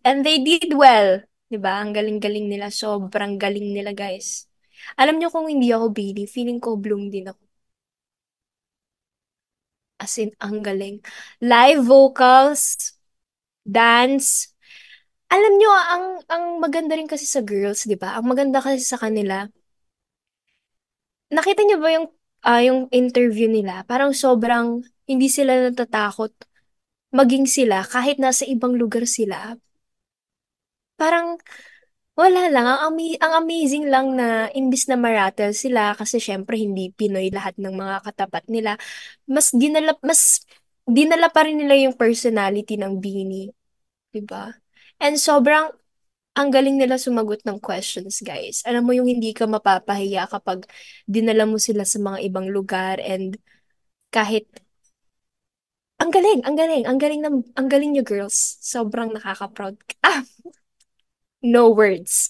And they did well. 'Di ba? Ang galing-galing nila. Sobrang galing nila, guys. Alam niyo kung hindi ako Billy, feeling ko Bloom din ako. As in, ang galing. Live vocals, dance. Alam niyo, ang maganda rin kasi sa girls, 'di ba? Ang maganda kasi sa kanila, nakita niyo ba yung interview nila? Parang sobrang hindi sila natatakot maging sila kahit nasa ibang lugar sila. Parang wala lang, ang amazing lang na imbis na maratel sila kasi syempre hindi Pinoy lahat ng mga katapat nila, mas dinala pa rin nila yung personality ng Beanie, 'di ba? And sobrang ang galing nila sumagot ng questions, guys. Alam mo yung hindi ka mapapahiya kapag dinala mo sila sa mga ibang lugar and kahit ang galing niyo girls. Sobrang nakaka-proud. Ah, no words.